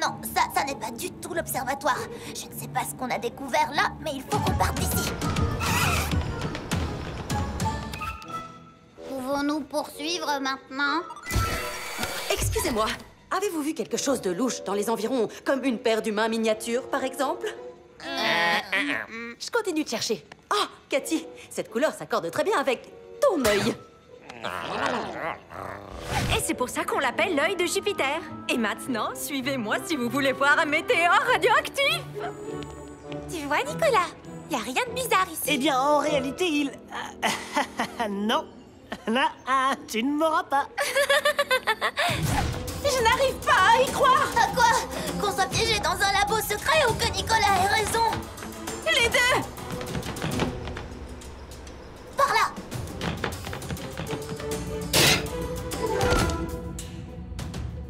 Non, ça n'est pas du tout l'observatoire. Je ne sais pas ce qu'on a découvert là, mais il faut qu'on parte d'ici. Pouvons-nous poursuivre maintenant? Excusez-moi, avez-vous vu quelque chose de louche dans les environs, comme une paire d'humains miniatures, par exemple? Je continue de chercher. Oh, Cathy, cette couleur s'accorde très bien avec ton œil. Et c'est pour ça qu'on l'appelle l'œil de Jupiter. Et maintenant, suivez-moi si vous voulez voir un météore radioactif. Tu vois, Nicolas, il n'y a rien de bizarre ici. Eh bien, en réalité, il... non. Non, tu ne m'auras pas. Je n'arrive pas à y croire. À quoi? Qu'on soit piégé dans un labo secret ou que Nicolas ait raison? Les deux. Par là.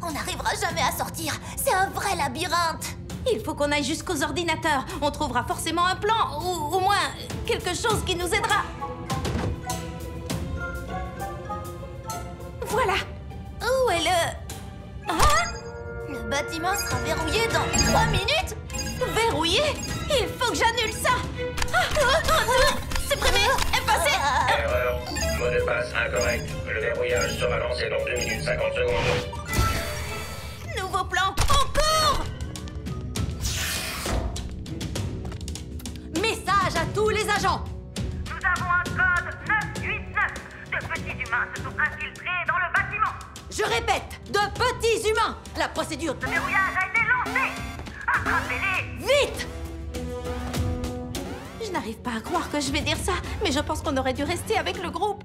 On n'arrivera jamais à sortir. C'est un vrai labyrinthe. Il faut qu'on aille jusqu'aux ordinateurs. On trouvera forcément un plan, ou au moins quelque chose qui nous aidera. Voilà. Où est le... Ah! Le bâtiment sera verrouillé dans 3 minutes. Verrouillé? Il faut que j'annule ça. Supprimer, effacer. Erreur. Mot de passe incorrect. Le verrouillage sera lancé dans 2 minutes 50 secondes. Nouveau plan, on court. Message à tous les agents. Nous avons un code 989. De petits humains se sont infiltrés dans le bâtiment. Je répète, de petits humains. La procédure... Le verrouillage a été lancé. Attrapez-les. Vite! Je n'arrive pas à croire que je vais dire ça, mais je pense qu'on aurait dû rester avec le groupe.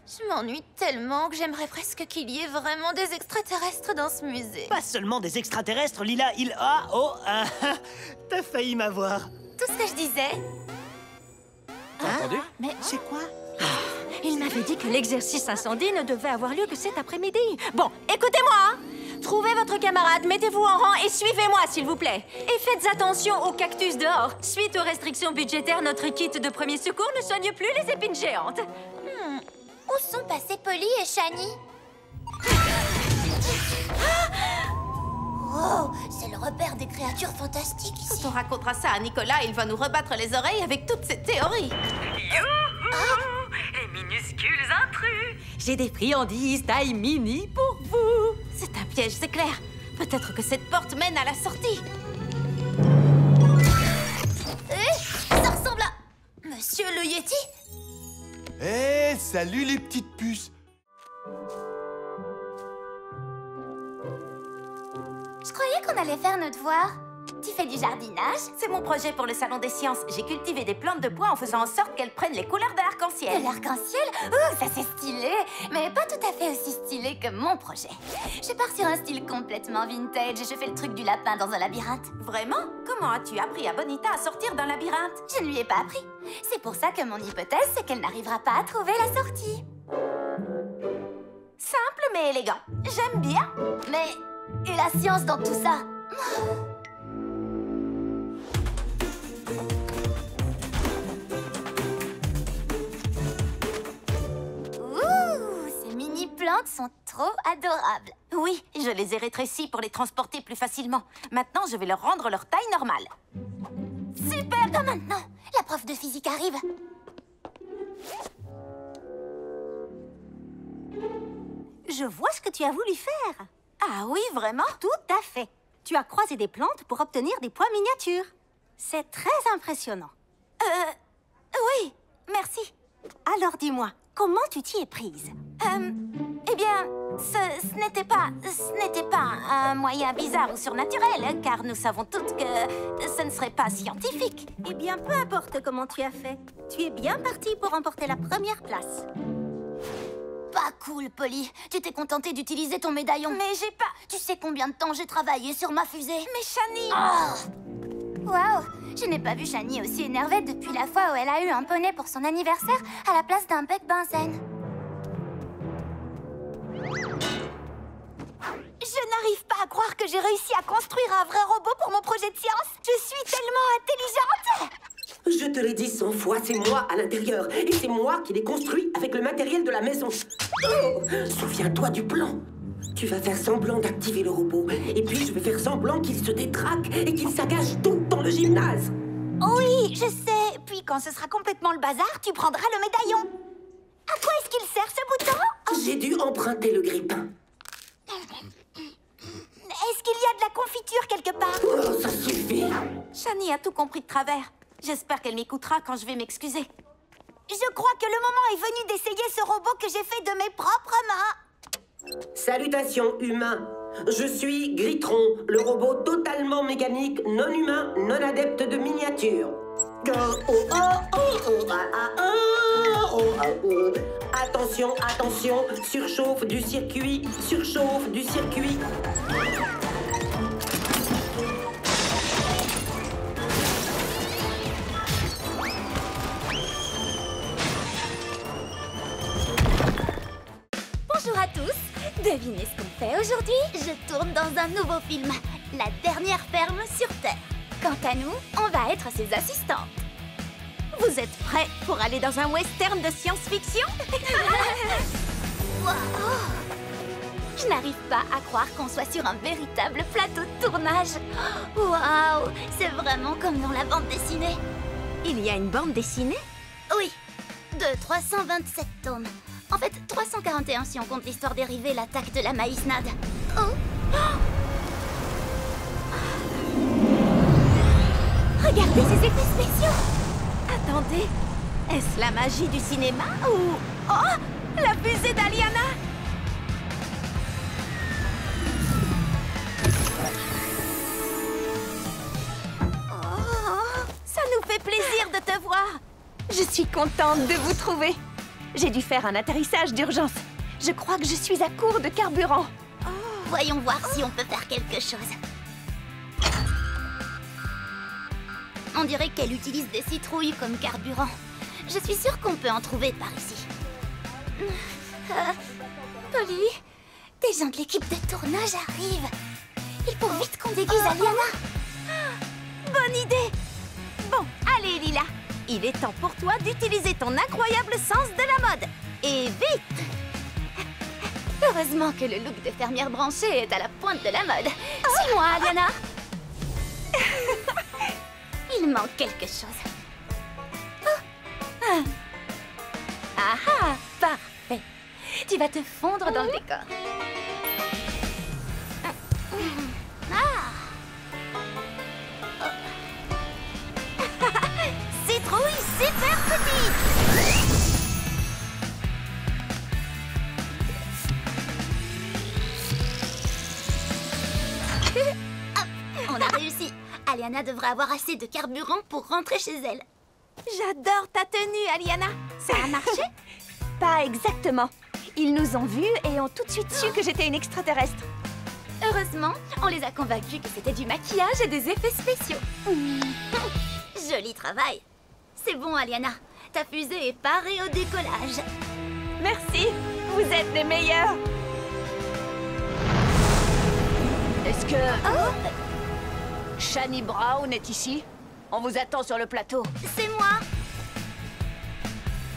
Je m'ennuie tellement que j'aimerais presque qu'il y ait vraiment des extraterrestres dans ce musée. Pas seulement des extraterrestres, Lila, il... Ah, oh, t'as failli m'avoir. Tout ce que je disais. Entendu? Mais C'est quoi? il m'avait dit que l'exercice incendie ne devait avoir lieu que cet après-midi. Bon, écoutez-moi, hein. Trouvez votre camarade, mettez-vous en rang et suivez-moi, s'il vous plaît. Et faites attention aux cactus dehors. Suite aux restrictions budgétaires, notre kit de premier secours ne soigne plus les épines géantes. Où sont passés Polly et Shani? Oh, c'est le repère des créatures fantastiques ici. Quand on racontera ça à Nicolas, il va nous rebattre les oreilles avec toutes ces théories. Youhou! Les minuscules intrus. J'ai des friandises taille mini pour vous. C'est un piège, c'est clair. Peut-être que cette porte mène à la sortie. Ça ressemble à... Monsieur le Yeti? Eh, salut les petites puces. Je croyais qu'on allait faire nos devoirs. Tu fais du jardinage? C'est mon projet pour le salon des sciences. J'ai cultivé des plantes de bois en faisant en sorte qu'elles prennent les couleurs de l'arc-en-ciel. De l'arc-en-ciel? Ouh, ça c'est stylé. Mais pas tout à fait aussi stylé que mon projet. Je pars sur un style complètement vintage et je fais le truc du lapin dans un labyrinthe. Vraiment? Comment as-tu appris à Bonita à sortir d'un labyrinthe? Je ne lui ai pas appris. C'est pour ça que mon hypothèse, c'est qu'elle n'arrivera pas à trouver la sortie. Simple mais élégant. J'aime bien. Mais... et la science dans tout ça? Ouh, ces mini-plantes sont trop adorables. Oui, je les ai rétrécis pour les transporter plus facilement. Maintenant, je vais leur rendre leur taille normale. Super! Pas maintenant! La prof de physique arrive. Je vois ce que tu as voulu faire. Ah oui, vraiment? Tout à fait. Tu as croisé des plantes pour obtenir des pois miniatures. C'est très impressionnant. Oui, merci. Alors dis-moi, comment tu t'y es prise? Eh bien, ce n'était pas un moyen bizarre ou surnaturel, car nous savons toutes que ce ne serait pas scientifique. Eh bien, peu importe comment tu as fait. Tu es bien partie pour remporter la première place. Pas cool, Polly. Tu t'es contentée d'utiliser ton médaillon. Mais j'ai pas... Tu sais combien de temps j'ai travaillé sur ma fusée? Mais Shani... Oh! Waouh! Je n'ai pas vu Shani aussi énervée depuis la fois où elle a eu un poney pour son anniversaire à la place d'un bec benzène. Je n'arrive pas à croire que j'ai réussi à construire un vrai robot pour mon projet de science. Je suis tellement intelligente. Je te l'ai dit 100 fois, c'est moi à l'intérieur. Et c'est moi qui l'ai construit avec le matériel de la maison. Oh, souviens-toi du plan. Tu vas faire semblant d'activer le robot. Et puis je vais faire semblant qu'il se détraque et qu'il saccage tout dans le gymnase. Oui, je sais. Puis quand ce sera complètement le bazar, tu prendras le médaillon. À quoi est-ce qu'il sert, ce bouton? J'ai dû emprunter le grippin. Est-ce qu'il y a de la confiture quelque part? Oh, ça suffit. Shani a tout compris de travers. J'espère qu'elle m'écoutera quand je vais m'excuser. Je crois que le moment est venu d'essayer ce robot que j'ai fait de mes propres mains. Salutations, humains. Je suis Gritron, le robot totalement mécanique, non humain, non adepte de miniature. Attention, attention, surchauffe du circuit, surchauffe du circuit. Bonjour à tous. Devinez ce qu'on fait aujourd'hui? Je tourne dans un nouveau film, La dernière ferme sur Terre. Quant à nous, on va être ses assistantes. Vous êtes prêts pour aller dans un western de science-fiction? Wow. Je n'arrive pas à croire qu'on soit sur un véritable plateau de tournage. Waouh, c'est vraiment comme dans la bande dessinée. Il y a une bande dessinée? Oui, de 327 tomes. En fait, 341 si on compte l'histoire dérivée, l'attaque de la maïsnade. Oh. Regardez ces effets spéciaux. Attendez, est-ce la magie du cinéma ou... Oh, la fusée d'Aliana! Oh, ça nous fait plaisir de te voir. Je suis contente de vous trouver. J'ai dû faire un atterrissage d'urgence. Je crois que je suis à court de carburant. Voyons voir si on peut faire quelque chose. On dirait qu'elle utilise des citrouilles comme carburant. Je suis sûre qu'on peut en trouver par ici. Polly, des gens de l'équipe de tournage arrivent. Il faut vite qu'on déguise Aliana. Bonne idée. Bon, allez Lila. Il est temps pour toi d'utiliser ton incroyable sens de la mode. Et vite! Heureusement que le look de fermière branchée est à la pointe de la mode. Suis-moi, Aliana. Il manque quelque chose. Ah ah, parfait. Tu vas te fondre dans le décor. Citrouille super petite. On a réussi. Aliana devrait avoir assez de carburant pour rentrer chez elle. J'adore ta tenue, Aliana. Ça a marché? Pas exactement. Ils nous ont vus et ont tout de suite su que j'étais une extraterrestre. Heureusement, on les a convaincus que c'était du maquillage et des effets spéciaux. Joli travail. C'est bon, Aliana. Ta fusée est parée au décollage. Merci. Vous êtes les meilleurs. Est-ce que... Shani Brown est ici? On vous attend sur le plateau. C'est moi.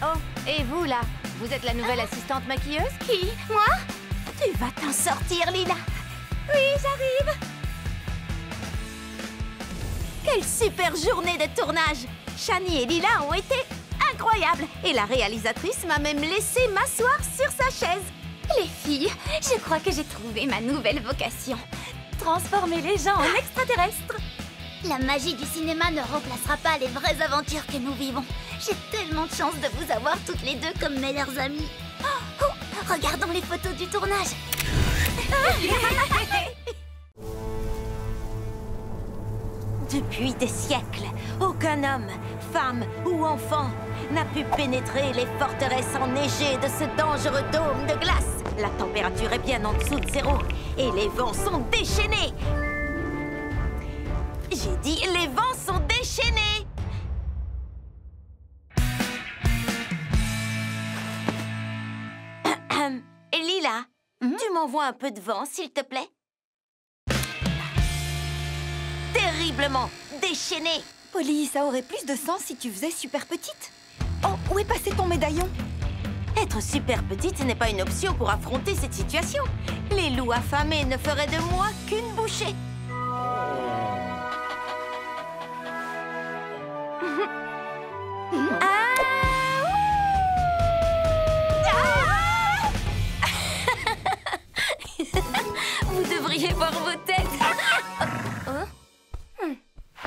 Oh, et vous, là? Vous êtes la nouvelle assistante maquilleuse? Qui? Moi? Tu vas t'en sortir, Lila. Oui, j'arrive. Quelle super journée de tournage! Shani et Lila ont été incroyables. Et la réalisatrice m'a même laissé m'asseoir sur sa chaise. Les filles, je crois que j'ai trouvé ma nouvelle vocation. Transformer les gens en extraterrestres. La magie du cinéma ne remplacera pas les vraies aventures que nous vivons. J'ai tellement de chance de vous avoir toutes les deux comme meilleures amies. Oh, regardons les photos du tournage. Depuis des siècles, aucun homme, femme ou enfant n'a pu pénétrer les forteresses enneigées de ce dangereux dôme de glace. La température est bien en dessous de zéro et les vents sont déchaînés. J'ai dit, les vents sont déchaînés. Lila, tu m'envoies un peu de vent, s'il te plaît? Terriblement déchaîné. Polly, ça aurait plus de sens si tu faisais super petite. Oh, où est passé ton médaillon? Être super petite n'est pas une option pour affronter cette situation. Les loups affamés ne feraient de moi qu'une bouchée. Vous devriez voir vos têtes.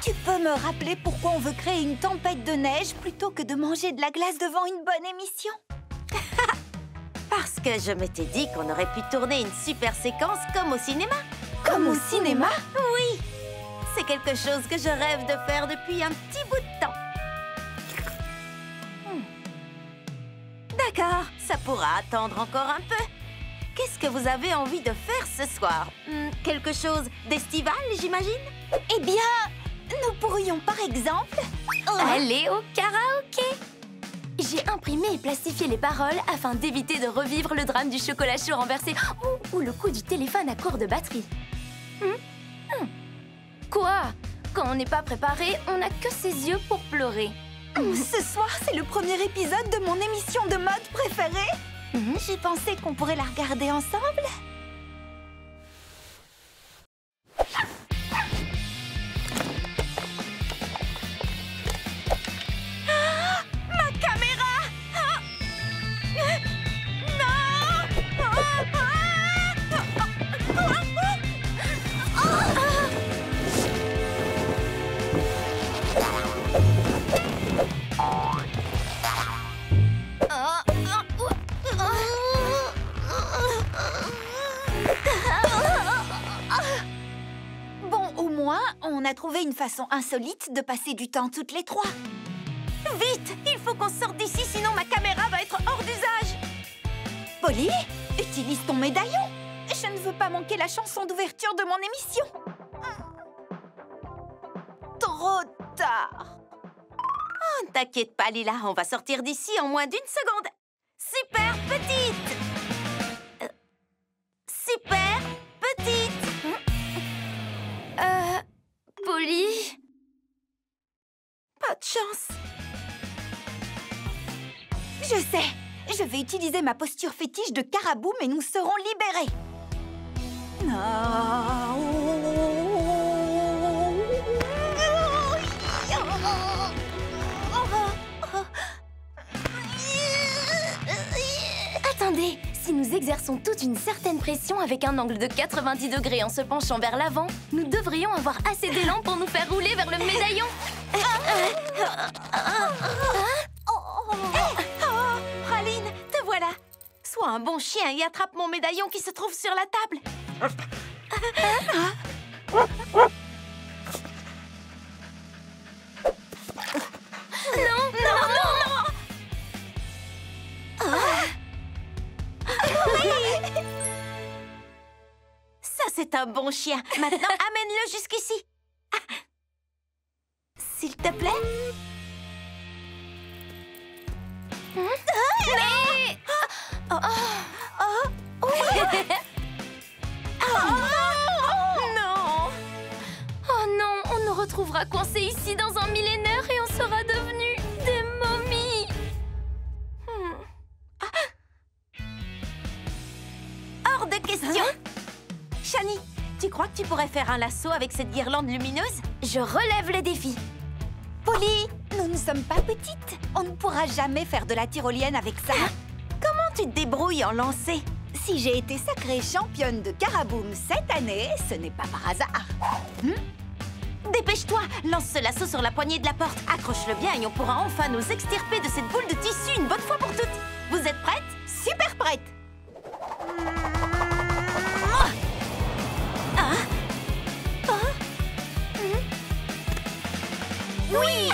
Tu peux me rappeler pourquoi on veut créer une tempête de neige plutôt que de manger de la glace devant une bonne émission? Parce que je m'étais dit qu'on aurait pu tourner une super séquence comme au cinéma. Comme au cinéma? Oui, c'est quelque chose que je rêve de faire depuis un petit bout de temps. D'accord, ça pourra attendre encore un peu. Qu'est-ce que vous avez envie de faire ce soir? Quelque chose d'estival, j'imagine? Eh bien, nous pourrions par exemple... Aller au karaoké. J'ai imprimé et plastifié les paroles afin d'éviter de revivre le drame du chocolat chaud renversé ou le coup du téléphone à court de batterie. Quoi? Quand on n'est pas préparé, on n'a que ses yeux pour pleurer. Ce soir, c'est le premier épisode de mon émission de mode préférée. J'ai pensé qu'on pourrait la regarder ensemble. Ma caméra! Bon, au moins, on a trouvé une façon insolite de passer du temps toutes les trois. Vite, il faut qu'on sorte d'ici, sinon ma caméra va être hors d'usage. Polly, utilise ton médaillon. Je ne veux pas manquer la chanson d'ouverture de mon émission. Trop tard. Oh, t'inquiète pas, Lila, on va sortir d'ici en moins d'1 seconde. Super petite. Super petite. Polly? Pas de chance. Je sais. Je vais utiliser ma posture fétiche de Caraboum et nous serons libérés. Attendez, si nous exerçons toute une certaine pression avec un angle de 90 degrés en se penchant vers l'avant, nous devrions avoir assez d'élan pour nous faire rouler vers le médaillon. Praline, te voilà. Sois un bon chien et attrape mon médaillon qui se trouve sur la table. Ça, c'est un bon chien. Maintenant, amène-le jusqu'ici. S'il te plaît. Non! Oh non, on nous retrouvera coincés ici dans un millénaire et on sera devenus des momies. Hors de question. Shani, tu crois que tu pourrais faire un lasso avec cette guirlande lumineuse? Je relève le défi. Polly, nous ne sommes pas petites. On ne pourra jamais faire de la tyrolienne avec ça. Comment tu te débrouilles en lancer? Si j'ai été sacrée championne de Caraboum cette année, ce n'est pas par hasard. Dépêche-toi, lance ce lasso sur la poignée de la porte. Accroche-le bien et on pourra enfin nous extirper de cette boule de tissu une bonne fois pour toutes. Vous êtes prêtes? Super prête. Oui.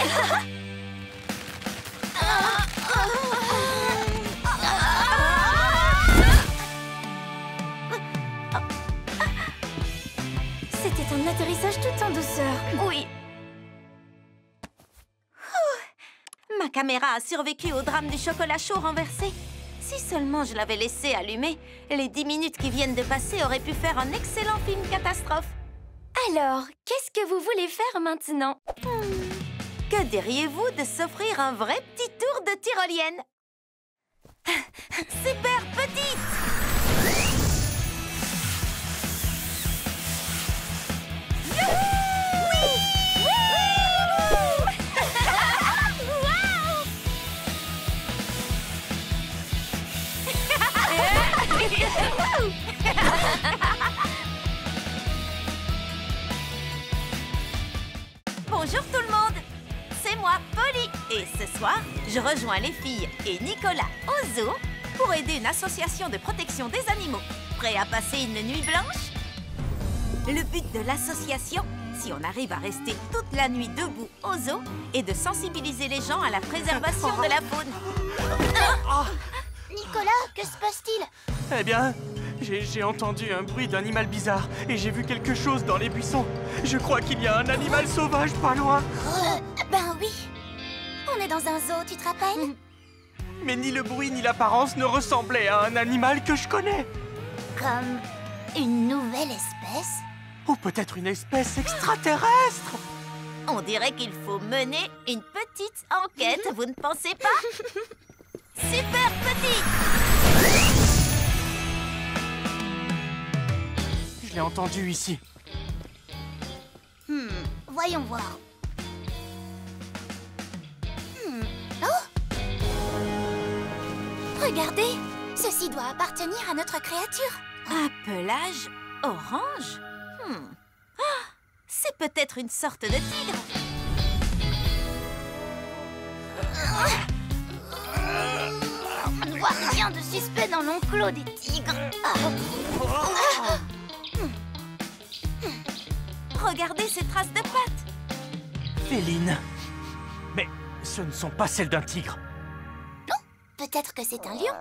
C'était un atterrissage tout en douceur. Oui. Ma caméra a survécu au drame du chocolat chaud renversé. Si seulement je l'avais laissé allumée, les 10 minutes qui viennent de passer auraient pu faire un excellent film catastrophe. Alors, qu'est-ce que vous voulez faire maintenant? Que diriez-vous de s'offrir un vrai petit tour de tyrolienne? Super petite. Bonjour tout le monde, c'est moi, Polly. Et ce soir, je rejoins les filles et Nicolas au zoo pour aider une association de protection des animaux. Prêt à passer une nuit blanche? Le but de l'association, si on arrive à rester toute la nuit debout au zoo, est de sensibiliser les gens à la préservation de la faune. Nicolas, que se passe-t-il? Eh bien, j'ai entendu un bruit d'animal bizarre et j'ai vu quelque chose dans les buissons. Je crois qu'il y a un animal sauvage pas loin. Ben oui. On est dans un zoo, tu te rappelles? Mais ni le bruit ni l'apparence ne ressemblaient à un animal que je connais. Comme une nouvelle espèce? Ou peut-être une espèce extraterrestre. On dirait qu'il faut mener une petite enquête, vous ne pensez pas? Super petite. Je l'ai entendu ici. Voyons voir. Oh! Regardez! Ceci doit appartenir à notre créature. Un pelage orange? C'est peut-être une sorte de tigre. Je ne vois rien de suspect dans l'enclos des tigres. Regardez ces traces de pattes. Féline. Mais ce ne sont pas celles d'un tigre. Peut-être que c'est un lion.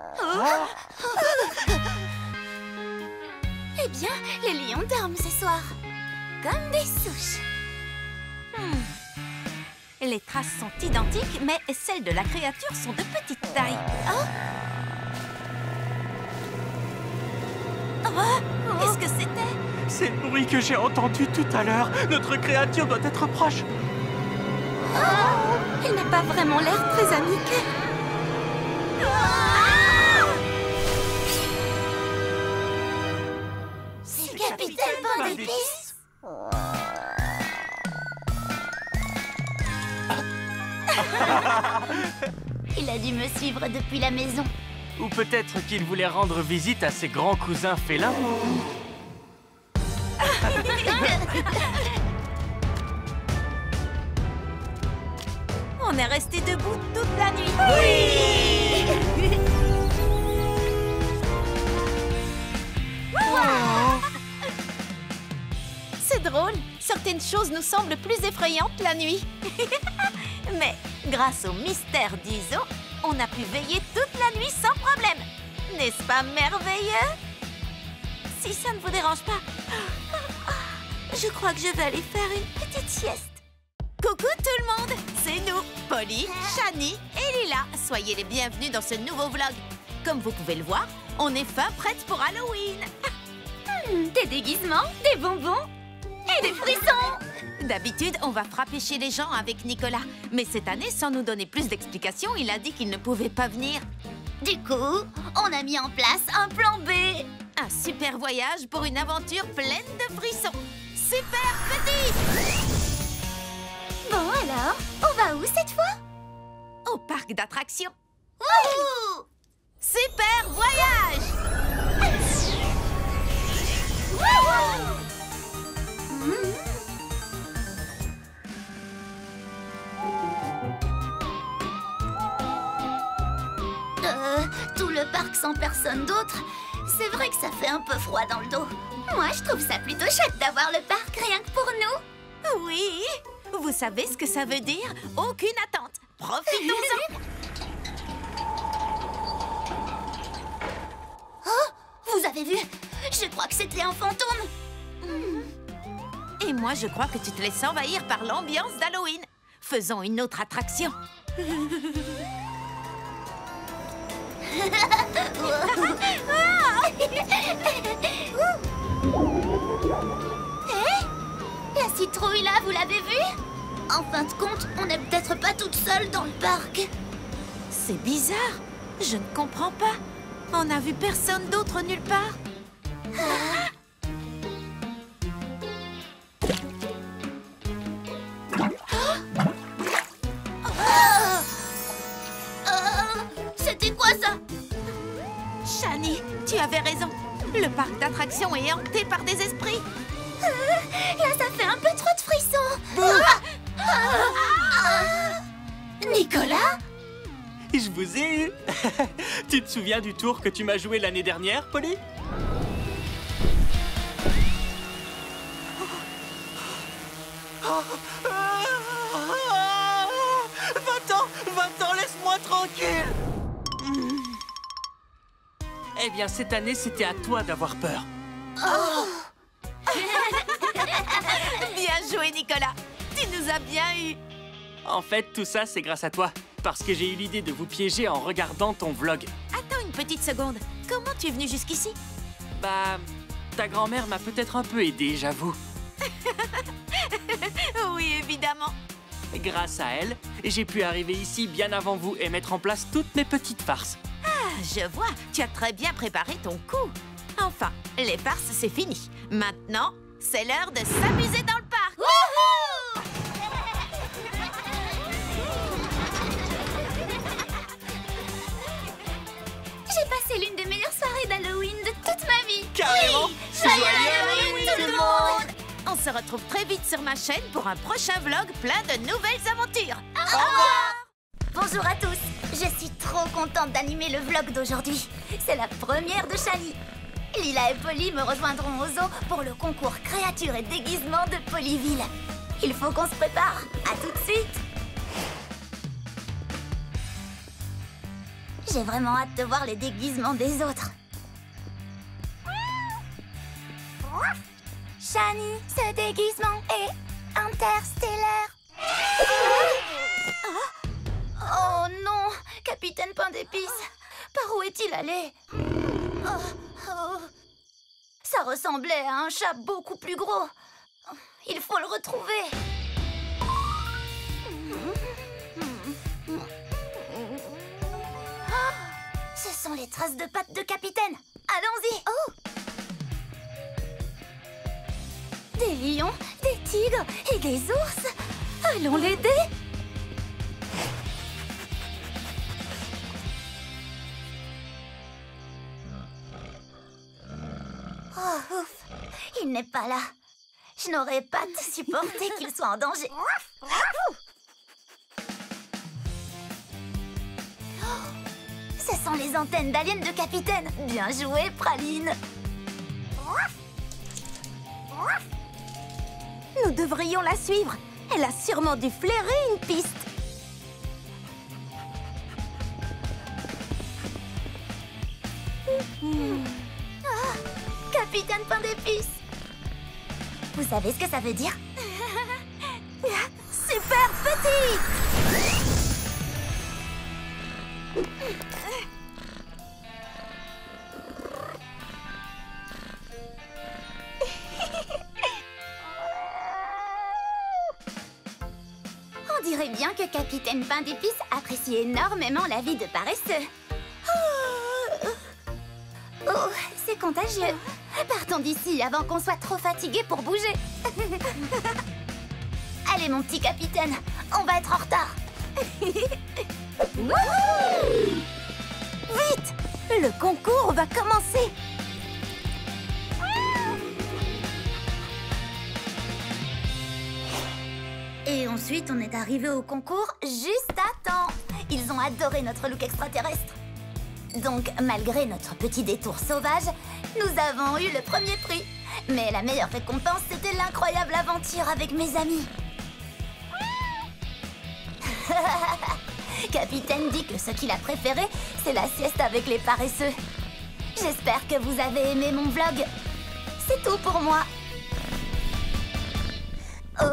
Eh bien, les lions dorment ce soir. Comme des souches. Les traces sont identiques, mais celles de la créature sont de petite taille. Qu'est-ce que c'était? C'est le bruit que j'ai entendu tout à l'heure. Notre créature doit être proche. Elle n'a pas vraiment l'air très amiquée. C'est Capitaine Bon d'épices. Il a dû me suivre depuis la maison. Ou peut-être qu'il voulait rendre visite à ses grands cousins félins. On est resté debout toute la nuit. Oui. C'est drôle. Certaines choses nous semblent plus effrayantes la nuit. Mais grâce au mystère du zoo, on a pu veiller toute la nuit sans problème. N'est-ce pas merveilleux? Si ça ne vous dérange pas, je crois que je vais aller faire une petite sieste. Coucou tout le monde, c'est nous, Polly, Shani et Lila. Soyez les bienvenus dans ce nouveau vlog. Comme vous pouvez le voir, on est fin prête pour Halloween. Des déguisements, des bonbons et des frissons. D'habitude, on va frapper chez les gens avec Nicolas. Mais cette année, sans nous donner plus d'explications, il a dit qu'il ne pouvait pas venir. Du coup, on a mis en place un plan B. Un super voyage pour une aventure pleine de frissons. Super petit! Bon alors, on va où cette fois? Au parc d'attractions. Wouhou! Super voyage! Tout le parc sans personne d'autre, c'est vrai que ça fait un peu froid dans le dos. Moi, je trouve ça plutôt chouette d'avoir le parc rien que pour nous. Oui! Vous savez ce que ça veut dire? Aucune attente. Profitons-en! Oh! Vous avez vu? Je crois que c'était un fantôme. Et moi, je crois que tu te laisses envahir par l'ambiance d'Halloween. Faisons une autre attraction. La citrouille là, vous l'avez vue? En fin de compte, on n'est peut-être pas toute seule dans le parc. C'est bizarre. Je ne comprends pas. On n'a vu personne d'autre nulle part. C'était quoi ça? Shani, tu avais raison. Le parc d'attractions est hanté par des esprits. Là, ça fait un peu trop de frissons. Nicolas? Je vous ai eu. Tu te souviens du tour que tu m'as joué l'année dernière, Polly? Va-t'en, laisse-moi tranquille. Eh bien, cette année, c'était à toi d'avoir peur. Bien joué, Nicolas. Tu nous as bien eu. En fait, tout ça, c'est grâce à toi. Parce que j'ai eu l'idée de vous piéger en regardant ton vlog. Attends une petite seconde. Comment tu es venu jusqu'ici? Bah, ta grand-mère m'a peut-être un peu aidé, j'avoue. Oui, évidemment. Grâce à elle, j'ai pu arriver ici bien avant vous et mettre en place toutes mes petites farces. Ah, je vois. Tu as très bien préparé ton coup. Enfin, les farces, c'est fini. Maintenant, c'est l'heure de s'amuser dans le parc. Wouhou! J'ai passé l'une des meilleures soirées d'Halloween de toute ma vie. Carrément! Oui, joyeux Halloween tout le monde! On se retrouve très vite sur ma chaîne pour un prochain vlog plein de nouvelles aventures. Au revoir! Bonjour à tous. Je suis trop contente d'animer le vlog d'aujourd'hui. C'est la première de Shani. Lila et Polly me rejoindront au zoo pour le concours créatures et déguisements de Polyville. Il faut qu'on se prépare. À tout de suite. J'ai vraiment hâte de voir les déguisements des autres. Shani, ce déguisement est interstellaire. Oh non, Capitaine Pain d'Épices. Par où est-il allé? Ça ressemblait à un chat beaucoup plus gros. Il faut le retrouver. Ce sont les traces de pattes de Capitaine. Allons-y. Oh! Des lions, des tigres et des ours. Allons l'aider. Oh, ouf. Il n'est pas là. Je n'aurais pas supporté qu'il soit en danger. Ce sont les antennes d'aliens de Capitaine. Bien joué, Praline. Nous devrions la suivre. Elle a sûrement dû flairer une piste. Capitaine Pain d'Épices. Vous savez ce que ça veut dire? Super petite. On dirait bien que Capitaine Pain d'Épices apprécie énormément la vie de paresseux. Oh, c'est contagieux. Partons d'ici avant qu'on soit trop fatigués pour bouger. Allez, mon petit capitaine, on va être en retard. Vite! Le concours va commencer. Et ensuite, on est arrivé au concours juste à temps. Ils ont adoré notre look extraterrestre. Donc, malgré notre petit détour sauvage, nous avons eu le premier prix. Mais la meilleure récompense, c'était l'incroyable aventure avec mes amis. Capitaine dit que ce qu'il a préféré, c'est la sieste avec les paresseux. J'espère que vous avez aimé mon vlog. C'est tout pour moi. Oh.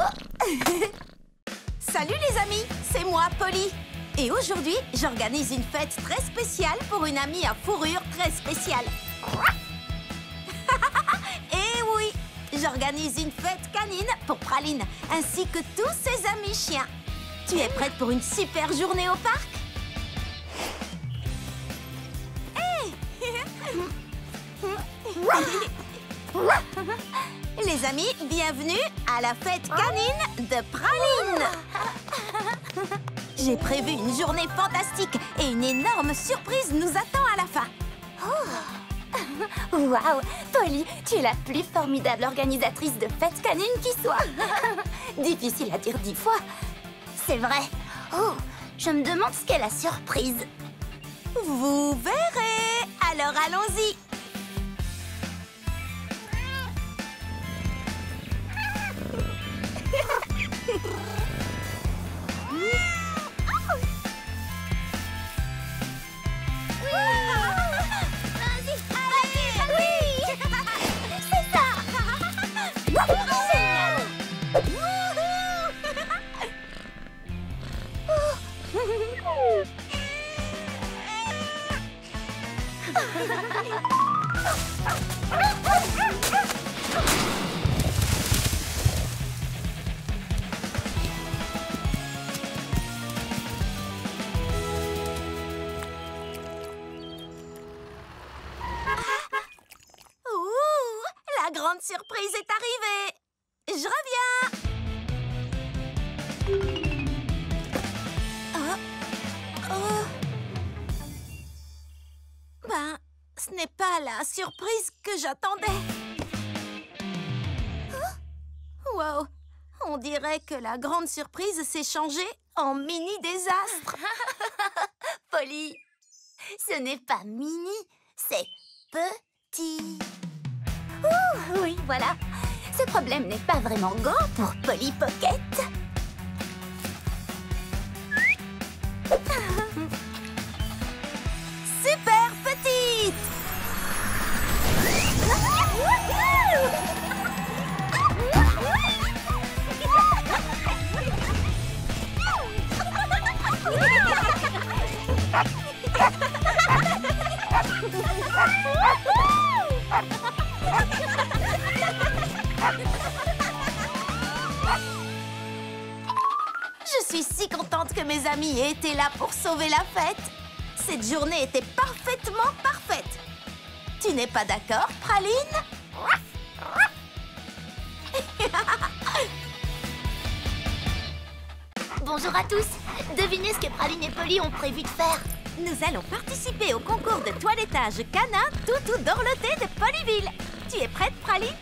Salut les amis, c'est moi, Polly. Et aujourd'hui, j'organise une fête très spéciale pour une amie à fourrure très spéciale. Et oui, j'organise une fête canine pour Praline, ainsi que tous ses amis chiens. Tu es prête pour une super journée au parc? Les amis, bienvenue à la fête canine de Praline. J'ai prévu une journée fantastique et une énorme surprise nous attend à la fin. Waouh, Polly, tu es la plus formidable organisatrice de fêtes canines qui soit. Difficile à dire 10 fois. C'est vrai. Oh, je me demande ce qu'est la surprise. Vous verrez. Alors allons-y. La grande surprise est arrivée. Je reviens. Ben, ce n'est pas la surprise que j'attendais. Wow, on dirait que la grande surprise s'est changée en mini-désastre. Polly, ce n'est pas mini, c'est petit. Ouh, oui, voilà. Ce problème n'est pas vraiment grand pour Polly Pocket. Super petite! Je suis si contente que mes amis aient été là pour sauver la fête. Cette journée était parfaitement parfaite. Tu n'es pas d'accord, Praline? Bonjour à tous. Devinez ce que Praline et Polly ont prévu de faire. Nous allons participer au concours de toilettage canin toutou dorloté de Polyville. Tu es prête, Praline?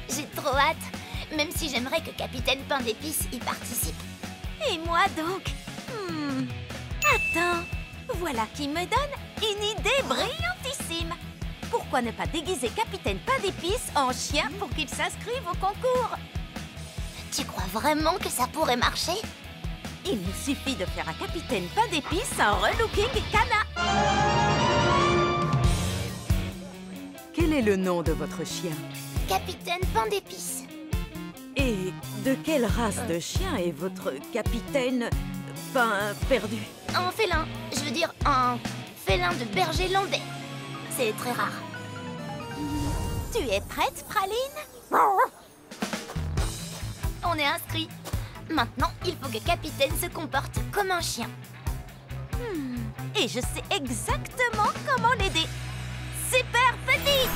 J'ai trop hâte. Même si j'aimerais que Capitaine Pain d'Épices y participe. Et moi donc? Attends, voilà qui me donne une idée brillantissime. Pourquoi ne pas déguiser Capitaine Pain d'Épices en chien pour qu'il s'inscrive au concours? Tu crois vraiment que ça pourrait marcher? Il nous suffit de faire à Capitaine Pain d'Épices un relooking canin. Quel est le nom de votre chien? Capitaine Pain d'Épices. Et de quelle race de chien est votre capitaine Pain perdu? Un félin. Je veux dire un félin de berger landais. C'est très rare. Tu es prête, Praline? On est inscrits. Maintenant, il faut que Capitaine se comporte comme un chien. Et je sais exactement comment l'aider. Super petite!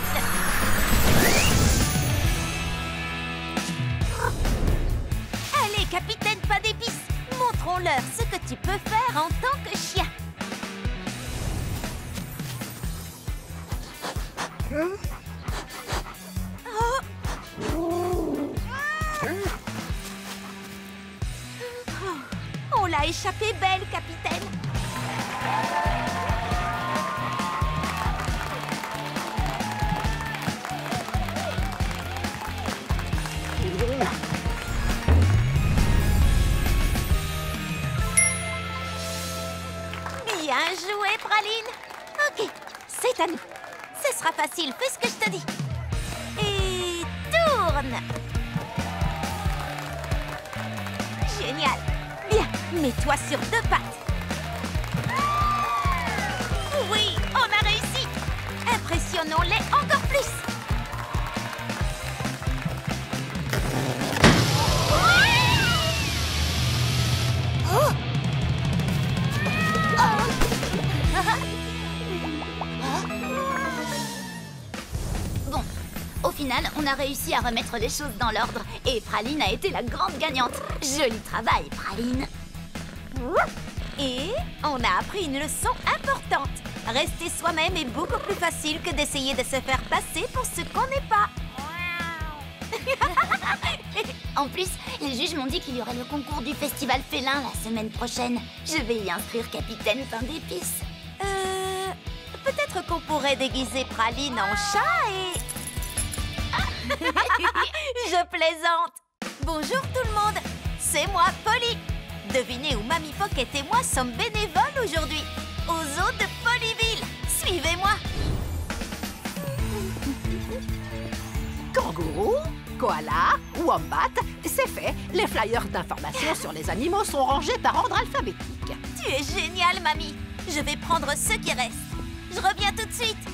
Allez, Capitaine Pain d'Épices, montrons-leur ce que tu peux faire en tant que chien. On l'a échappé belle, Capitaine. Bien joué, Praline. Ok, c'est à nous. Ce sera facile, fais ce que je te dis. Et tourne. Génial. Bien, mets-toi sur 2 pattes. Oui, on a réussi. Impressionnons-les encore plus. final, on a réussi à remettre les choses dans l'ordre. Et Praline a été la grande gagnante. Joli travail, Praline. Et on a appris une leçon importante. Rester soi-même est beaucoup plus facile que d'essayer de se faire passer pour ce qu'on n'est pas. En plus, les juges m'ont dit qu'il y aurait le concours du festival félin la semaine prochaine. Je vais y inscrire Capitaine Pain d'épices. Peut-être qu'on pourrait déguiser Praline en chat et... Je plaisante. Bonjour tout le monde, c'est moi, Polly. Devinez où Mamie Pocket et moi sommes bénévoles aujourd'hui. Au zoo de Polyville. Suivez-moi. Kangourou, koala, wombat, c'est fait. Les flyers d'information sur les animaux sont rangés par ordre alphabétique. Tu es géniale, Mamie. Je vais prendre ce qui reste. Je reviens tout de suite.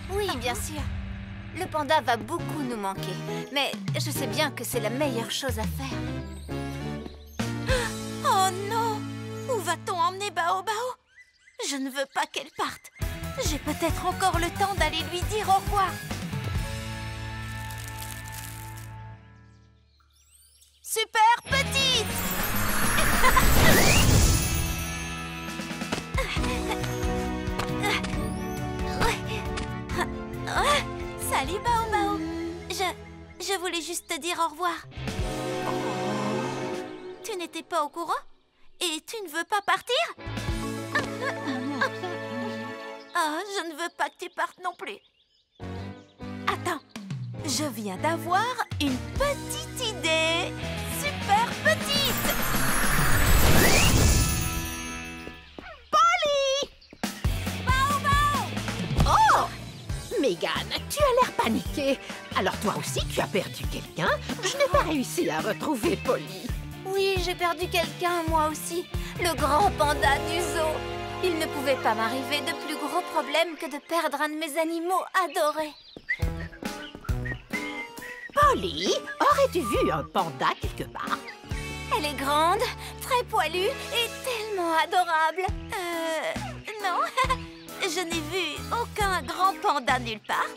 Oui, bien sûr. Le panda va beaucoup nous manquer. Mais je sais bien que c'est la meilleure chose à faire. Oh non! Où va-t-on emmener Bao Bao? Je ne veux pas qu'elle parte. J'ai peut-être encore le temps d'aller lui dire au revoir. Super petite! Salut Bao Bao. Je voulais juste te dire au revoir. Tu n'étais pas au courant? Et tu ne veux pas partir? Ah, je ne veux pas que tu partes non plus. Attends, je viens d'avoir une petite idée. Super petite! Polly! Bao Bao! Oh! Megan, tu as l'air paniquée. Alors toi aussi, tu as perdu quelqu'un? Je n'ai pas réussi à retrouver Polly. Oui, j'ai perdu quelqu'un, moi aussi. Le grand panda du zoo. Il ne pouvait pas m'arriver de plus gros problème que de perdre un de mes animaux adorés. Polly, aurais-tu vu un panda quelque part? Elle est grande, très poilue et tellement adorable. Non, je n'ai vu aucun grand panda nulle part.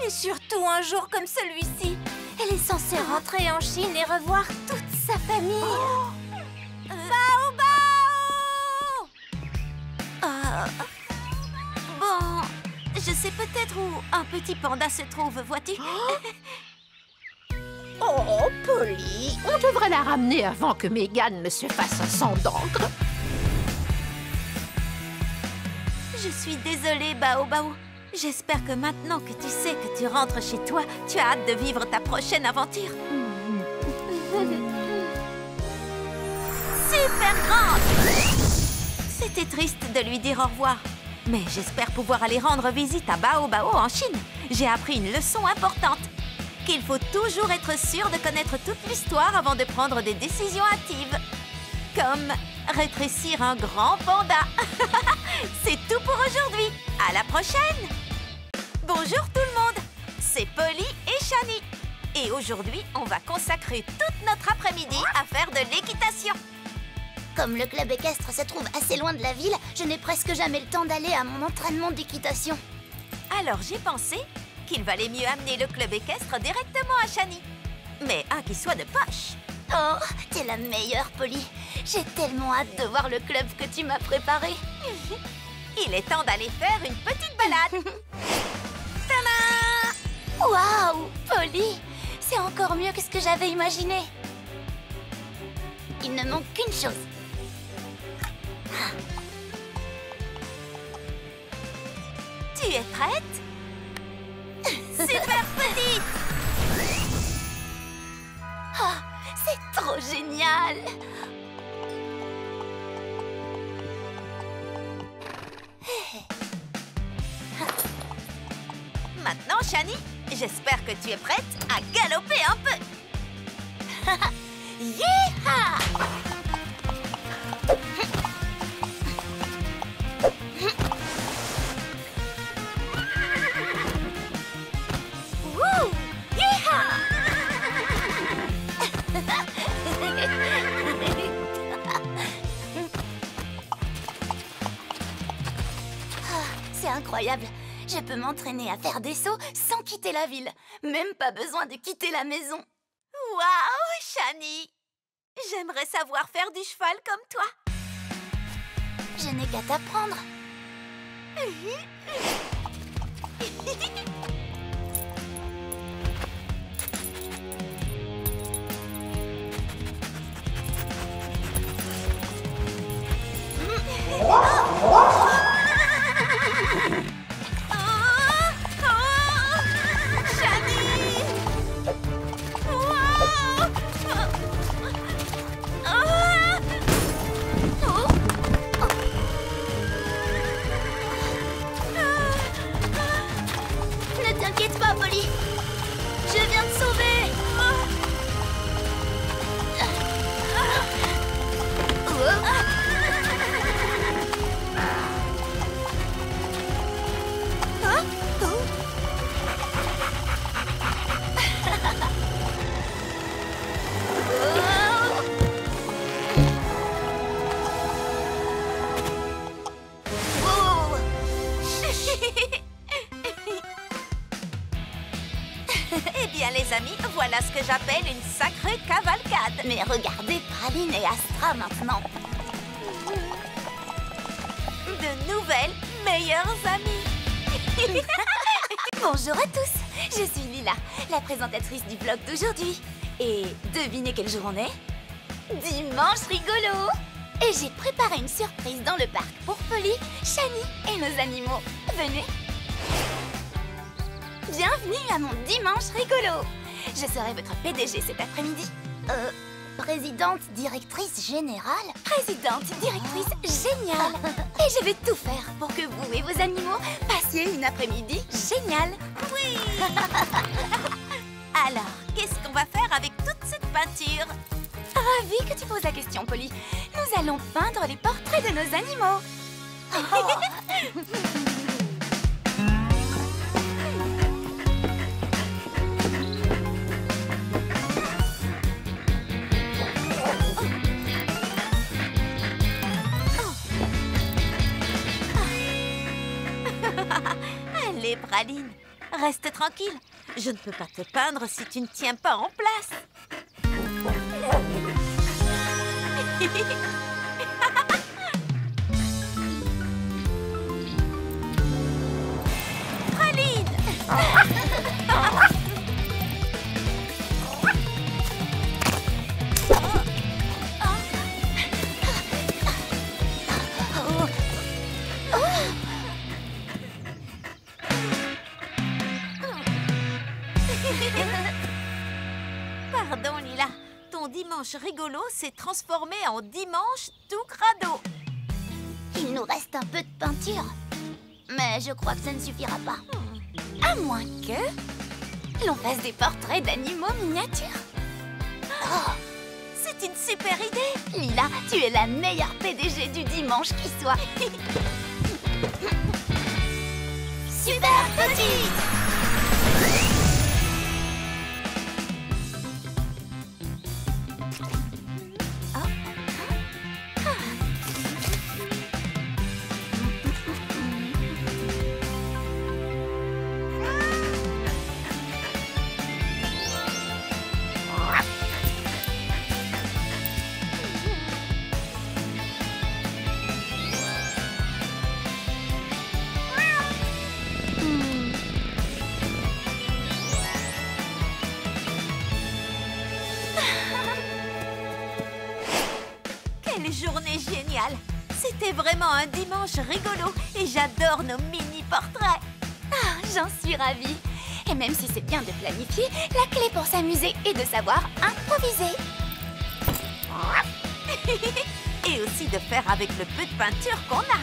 Et surtout un jour comme celui-ci, elle est censée rentrer en Chine et revoir toute sa famille. Bao Bao! Bon, je sais peut-être où un petit panda se trouve, vois-tu? Oh, Polly, on devrait la ramener avant que Megan ne se fasse un sang d'encre. Je suis désolée, Bao Bao. J'espère que maintenant que tu sais que tu rentres chez toi, tu as hâte de vivre ta prochaine aventure. Super grande! C'était triste de lui dire au revoir. Mais j'espère pouvoir aller rendre visite à Bao Bao en Chine. J'ai appris une leçon importante. Qu'il faut toujours être sûr de connaître toute l'histoire avant de prendre des décisions hâtives. Comme rétrécir un grand panda. C'est tout pour aujourd'hui. À la prochaine! Bonjour tout le monde, c'est Polly et Shani. Et aujourd'hui, on va consacrer toute notre après-midi à faire de l'équitation. Comme le club équestre se trouve assez loin de la ville, je n'ai presque jamais le temps d'aller à mon entraînement d'équitation. Alors j'ai pensé qu'il valait mieux amener le club équestre directement à Shani. Mais un qui soit de poche. Oh, t'es la meilleure, Polly. J'ai tellement hâte de voir le club que tu m'as préparé. Il est temps d'aller faire une petite balade. Tada! Waouh, Polly! C'est encore mieux que ce que j'avais imaginé. Il ne manque qu'une chose. Tu es prête? Super petite! Oh, c'est trop génial! Maintenant, Shani, j'espère que tu es prête à galoper un peu. Yeeha! Wouh! Yeeha! incroyable. Je peux m'entraîner à faire des sauts sans quitter la ville. Même pas besoin de quitter la maison. Waouh, Shani! J'aimerais savoir faire du cheval comme toi. Je n'ai qu'à t'apprendre. Ne t'inquiète pas, Polly. Je viens te sauver. Eh bien, les amis, voilà ce que j'appelle une sacrée cavalcade. Mais regardez Praline et Astra maintenant. De nouvelles meilleures amies. Bonjour à tous, je suis Lila, la présentatrice du vlog d'aujourd'hui. Et devinez quel jour on est? Dimanche rigolo. Et j'ai préparé une surprise dans le parc pour Polly, Shani et nos animaux. Venez. Bienvenue à mon dimanche rigolo. Je serai votre PDG cet après-midi. Présidente, directrice générale? Présidente, directrice géniale. Et je vais tout faire pour que vous et vos animaux passiez une après-midi géniale. Oui. Alors, qu'est-ce qu'on va faire avec toute cette peinture? Ravie que tu poses la question, Polly. Nous allons peindre les portraits de nos animaux. Allez, Praline, reste tranquille. Je ne peux pas te peindre si tu ne tiens pas en place. Praline! Pardon, Lila. Ton dimanche rigolo s'est transformé en dimanche tout crado. Il nous reste un peu de peinture. Mais je crois que ça ne suffira pas. À moins que l'on fasse des portraits d'animaux miniatures. Oh, c'est une super idée. Lila, tu es la meilleure PDG du dimanche qui soit. Super petite! Quelle journée géniale! C'était vraiment un dimanche rigolo et j'adore nos mini-portraits. Ah, j'en suis ravie. Et même si c'est bien de planifier, la clé pour s'amuser est de savoir improviser. Et aussi de faire avec le peu de peinture qu'on a.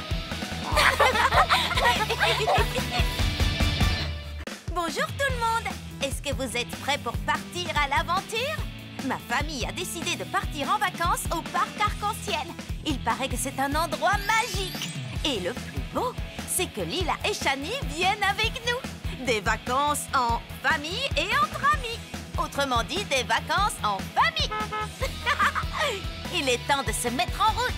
Bonjour tout le monde! Est-ce que vous êtes prêts pour partir à l'aventure? Ma famille a décidé de partir en vacances au parc Arc-en-Ciel. Il paraît que c'est un endroit magique. Et le plus beau, c'est que Lila et Shani viennent avec nous. Des vacances en famille et entre amis. Autrement dit, des vacances en famille. Il est temps de se mettre en route.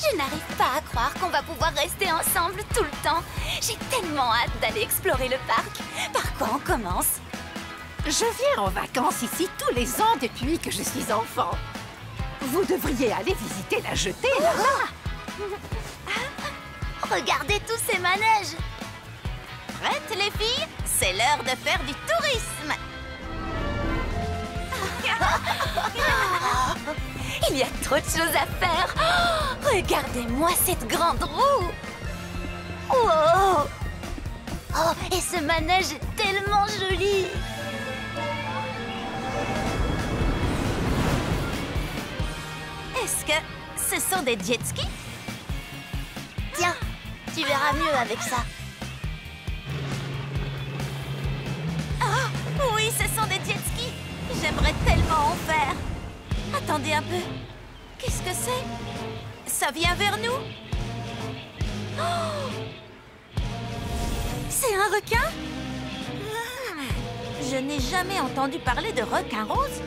Je n'arrive pas à croire qu'on va pouvoir rester ensemble tout le temps. J'ai tellement hâte d'aller explorer le parc. Par quoi on commence? Je viens en vacances ici tous les ans depuis que je suis enfant. Vous devriez aller visiter la jetée là-bas. Regardez tous ces manèges. Prêtes les filles? C'est l'heure de faire du tourisme. Il y a trop de choses à faire. Oh, regardez-moi cette grande roue. Wow. Oh, et ce manège est tellement joli. Est-ce que ce sont des jet skis? Tiens, tu verras mieux avec ça. Ah, oui, ce sont des jet skis. J'aimerais tellement en faire. Attendez un peu. Qu'est-ce que c'est? Ça vient vers nous? Oh! C'est un requin? Je n'ai jamais entendu parler de requin rose.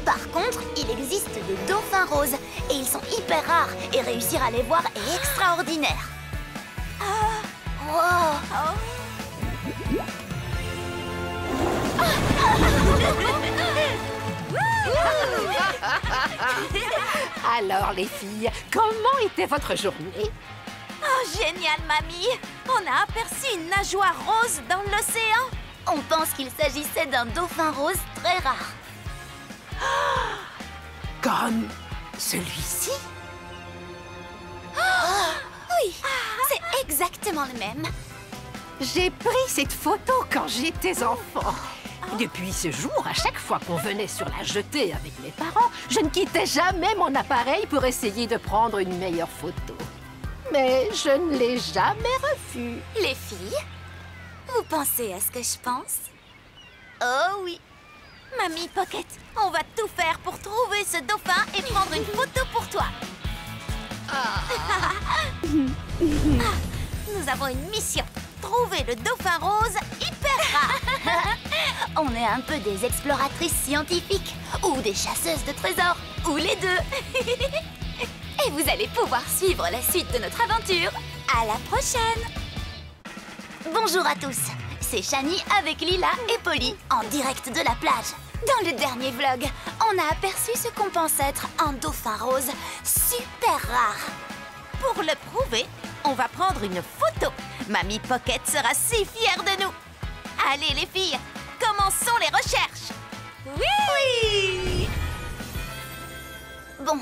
Par contre, il existe des dauphins roses. Et ils sont hyper rares. Et réussir à les voir est extraordinaire. Ah! Wow! Alors les filles, comment était votre journée? Oh, génial, mamie! On a aperçu une nageoire rose dans l'océan. On pense qu'il s'agissait d'un dauphin rose très rare. Comme celui-ci? Oui, c'est exactement le même. J'ai pris cette photo quand j'étais enfant. Depuis ce jour, à chaque fois qu'on venait sur la jetée avec mes parents, je ne quittais jamais mon appareil pour essayer de prendre une meilleure photo. Mais je ne l'ai jamais revue. Les filles, vous pensez à ce que je pense? Oh oui. Mamie Pocket, on va tout faire pour trouver ce dauphin et prendre une photo pour toi. Nous avons une mission. Trouver le dauphin rose hyper rare. On est un peu des exploratrices scientifiques ou des chasseuses de trésors, ou les deux. Et vous allez pouvoir suivre la suite de notre aventure. À la prochaine. Bonjour à tous, c'est Shani avec Lila et Polly en direct de la plage. Dans le dernier vlog, on a aperçu ce qu'on pense être un dauphin rose super rare. Pour le prouver, on va prendre une photo. Mamie Pocket sera si fière de nous. Allez les filles, commençons les recherches. Oui! Bon,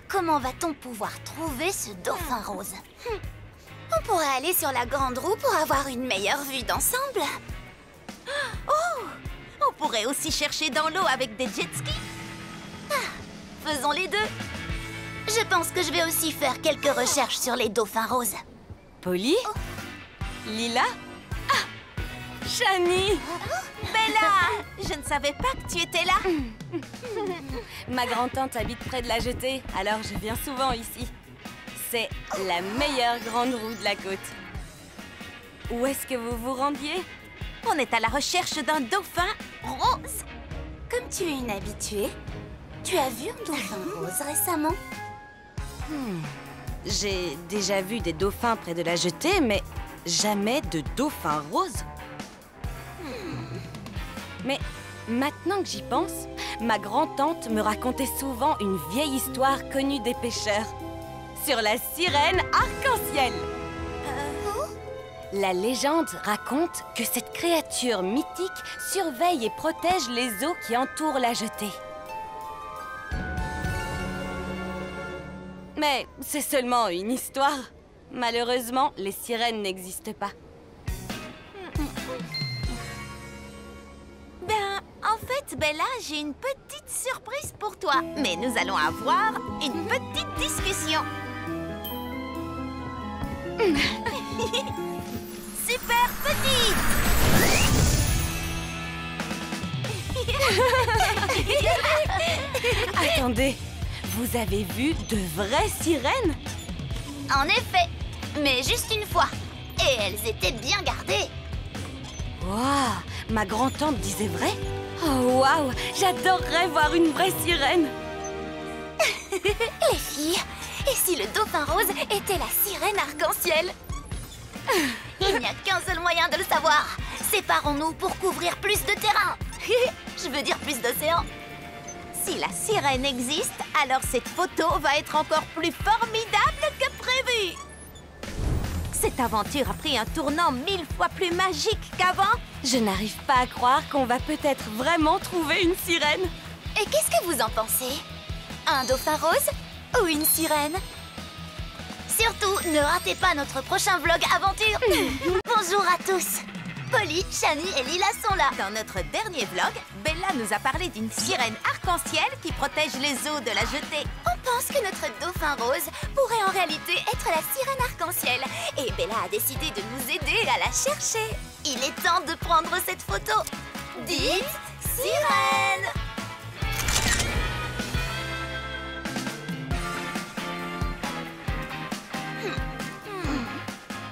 comment va-t-on pouvoir trouver ce dauphin rose? On pourrait aller sur la grande roue pour avoir une meilleure vue d'ensemble. Oh! On pourrait aussi chercher dans l'eau avec des jet skis. Faisons les deux. Je pense que je vais aussi faire quelques recherches sur les dauphins roses. Polly? Lila? Ah! Shani! Bella! Je ne savais pas que tu étais là. Ma grand-tante habite près de la jetée, alors je viens souvent ici. C'est la meilleure grande roue de la côte. Où est-ce que vous vous rendiez? On est à la recherche d'un dauphin rose. Comme tu es une habituée, tu as vu un dauphin rose récemment? J'ai déjà vu des dauphins près de la jetée, mais jamais de dauphin rose. Mais maintenant que j'y pense, ma grand-tante me racontait souvent une vieille histoire connue des pêcheurs sur la sirène arc-en-ciel. La légende raconte que cette créature mythique surveille et protège les eaux qui entourent la jetée. Mais c'est seulement une histoire. Malheureusement, les sirènes n'existent pas. Ben, en fait, Bella, j'ai une petite surprise pour toi. Mais nous allons avoir une petite discussion. Super petite! Attendez, vous avez vu de vraies sirènes? En effet, mais juste une fois. Et elles étaient bien gardées. Waouh, ma grand-tante disait vrai? Oh waouh, j'adorerais voir une vraie sirène. Les filles, Et si le dauphin rose était la sirène arc-en-ciel? Il n'y a qu'un seul moyen de le savoir. Séparons-nous pour couvrir plus de terrain. Je veux dire plus d'océan. Si la sirène existe, alors cette photo va être encore plus formidable que prévu. Cette aventure a pris un tournant 1000 fois plus magique qu'avant. Je n'arrive pas à croire qu'on va peut-être vraiment trouver une sirène. Et qu'est-ce que vous en pensez? Un dauphin rose ou une sirène? Surtout, ne ratez pas notre prochain vlog aventure. Bonjour à tous. Polly, Shani et Lila sont là. Dans notre dernier vlog, Bella nous a parlé d'une sirène arc-en-ciel qui protège les eaux de la jetée. On pense que notre dauphin rose pourrait en réalité être la sirène arc-en-ciel. Et Bella a décidé de nous aider à la chercher. Il est temps de prendre cette photo. Dites sirène!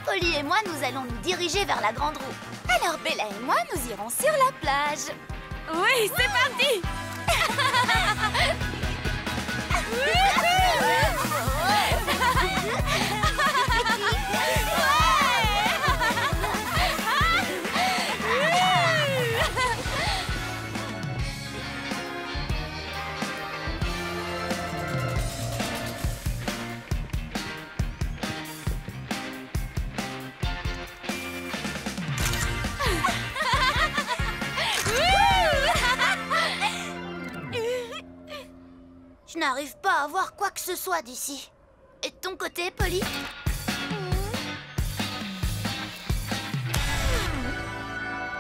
Polly et moi, nous allons nous diriger vers la grande roue. Alors Bella et moi, nous irons sur la plage. Oui, c'est parti! Je n'arrive pas à voir quoi que ce soit d'ici. Et de ton côté, Polly?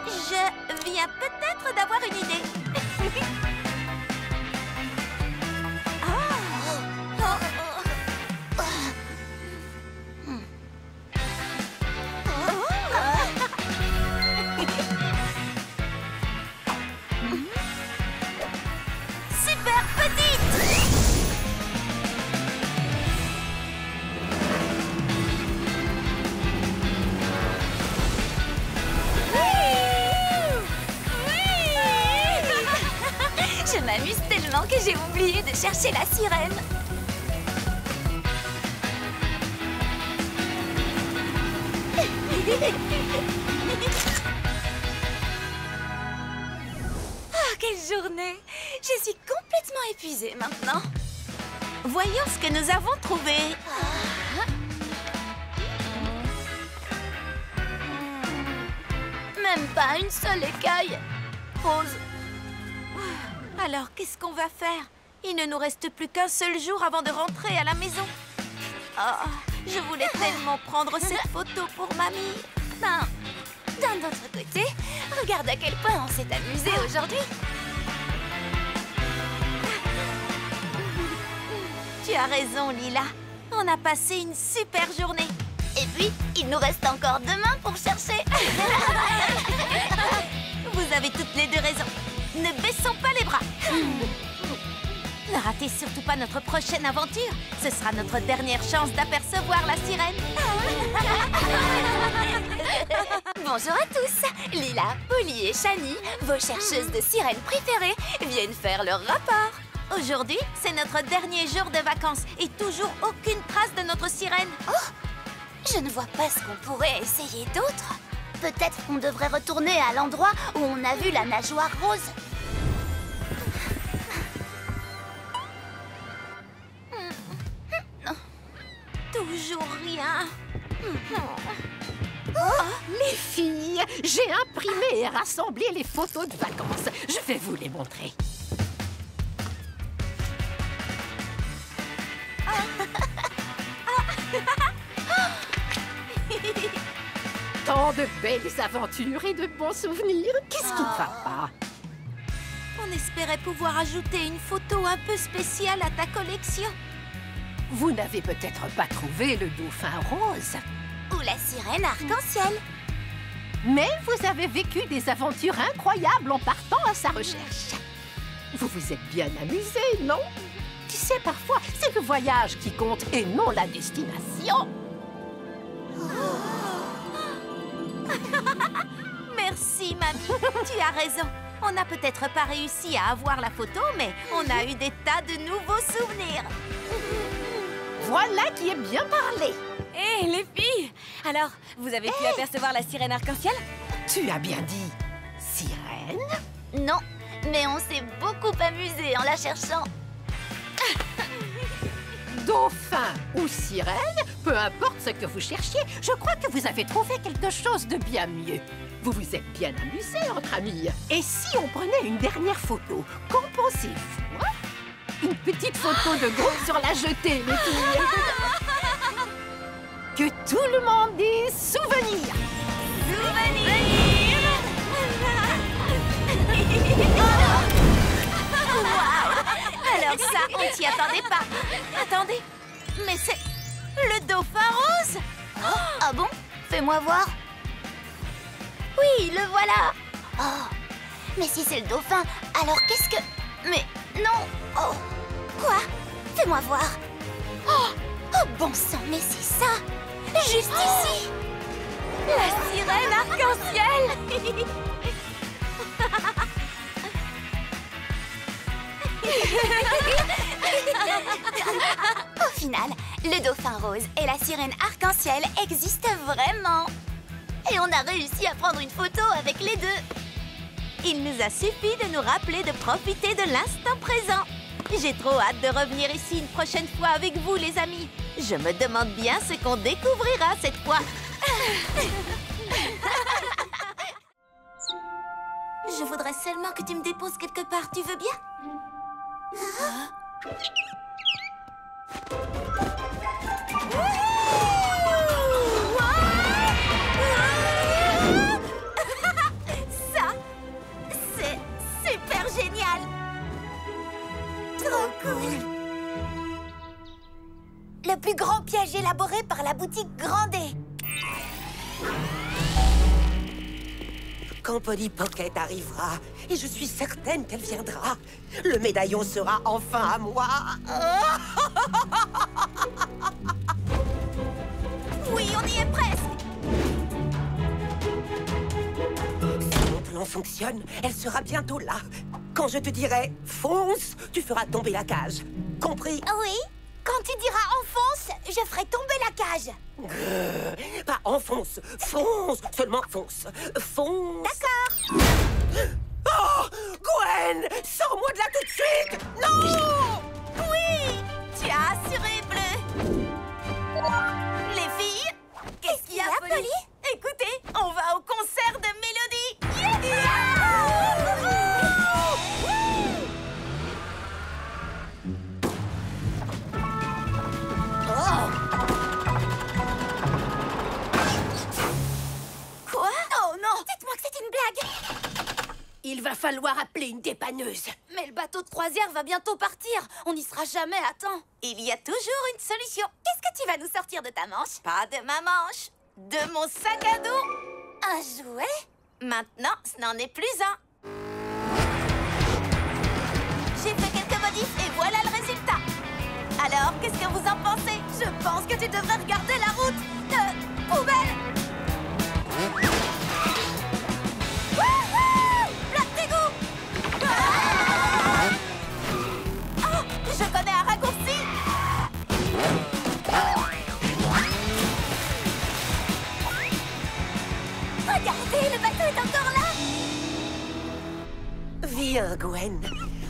Je viens peut-être d'avoir une idée. Super petite! Je m'amuse tellement que j'ai oublié de chercher la sirène. Oh, quelle journée! Je suis complètement épuisée maintenant. Voyons ce que nous avons trouvé. Même pas une seule écaille. Rose. Alors, qu'est-ce qu'on va faire? Il ne nous reste plus qu'un seul jour avant de rentrer à la maison. Oh, je voulais tellement prendre cette photo pour mamie. Ben, d'un autre côté, regarde à quel point on s'est amusé aujourd'hui. Tu as raison, Lila. On a passé une super journée. Et puis, il nous reste encore demain pour chercher. Vous avez toutes les deux raison. Ne baissons pas les bras. Ne ratez surtout pas notre prochaine aventure. Ce sera notre dernière chance d'apercevoir la sirène. Bonjour à tous. Lila, Polly et Shani, vos chercheuses de sirènes préférées, viennent faire leur rapport. Aujourd'hui, c'est notre dernier jour de vacances et toujours aucune trace de notre sirène. Oh, je ne vois pas ce qu'on pourrait essayer d'autre. Peut-être qu'on devrait retourner à l'endroit où on a vu la nageoire rose. Toujours rien. Les filles, j'ai imprimé et rassemblé les photos de vacances. Je vais vous les montrer. Tant de belles aventures et de bons souvenirs. Qu'est-ce qui ne va pas? On espérait pouvoir ajouter une photo un peu spéciale à ta collection. Vous n'avez peut-être pas trouvé le dauphin rose. Ou la sirène arc-en-ciel. Mais vous avez vécu des aventures incroyables en partant à sa recherche. Vous vous êtes bien amusés, non? Tu sais, parfois, c'est le voyage qui compte et non la destination. Merci, mamie. Tu as raison. On n'a peut-être pas réussi à avoir la photo, mais on a eu des tas de nouveaux souvenirs. voilà qui est bien parlé. Hé, les filles! Alors, vous avez pu apercevoir la sirène arc-en-ciel? Tu as bien dit sirène? Non, mais on s'est beaucoup amusé en la cherchant. Dauphin ou sirène, peu importe ce que vous cherchiez, je crois que vous avez trouvé quelque chose de bien mieux. Vous vous êtes bien amusés entre amis. Et si on prenait une dernière photo, qu'en pensez-vous? Une petite photo de groupe sur la jetée, les filles. Que tout le monde ait souvenir. Alors ça, on t'y attendait pas. Attendez, mais c'est le dauphin rose. Ah bon? Fais-moi voir. Oui, le voilà. Oh, mais si c'est le dauphin, alors qu'est-ce que... Mais non. Oh, quoi? Fais-moi voir. Oh, bon sang, mais c'est ça. Juste ici. La sirène arc-en-ciel! Au final, le dauphin rose et la sirène arc-en-ciel existent vraiment. Et on a réussi à prendre une photo avec les deux. Il nous a suffi de nous rappeler de profiter de l'instant présent. J'ai trop hâte de revenir ici une prochaine fois avec vous, les amis. Je me demande bien ce qu'on découvrira cette fois. Je voudrais seulement que tu me déposes quelque part, tu veux bien? Ça, c'est super génial. Trop cool. Le plus grand piège élaboré par la boutique Grandet. Quand Polly Pocket arrivera, et je suis certaine qu'elle viendra, le médaillon sera enfin à moi. Oui, on y est presque. Si mon plan fonctionne, elle sera bientôt là. Quand je te dirai « fonce », tu feras tomber la cage. Compris? Oui. Quand tu diras « enfonce », je ferai tomber la cage. Pas enfonce, fonce, seulement fonce. Fonce. D'accord. Oh, Gwen, sors-moi de là tout de suite. Non. Oui, tu as assuré, Bleu. Les filles, qu'est-ce qu'il y a, Polly? Écoutez, on va au concert de Mélodie. Quoi? Oh non! Dites-moi que c'est une blague! Il va falloir appeler une dépanneuse. Mais le bateau de croisière va bientôt partir. On n'y sera jamais à temps. Il y a toujours une solution. Qu'est-ce que tu vas nous sortir de ta manche? Pas de ma manche, de mon sac à dos. Un jouet? Maintenant, ce n'en est plus un. J'ai fait quelques modifs et voilà le résultat. Alors, qu'est-ce que vous en pensez? Je pense que tu devrais regarder la route de poubelle. Wouhou! Blague d'égout! Ah! Oh, je connais un raccourci. Regardez, le bateau est encore là! Viens, Gwen.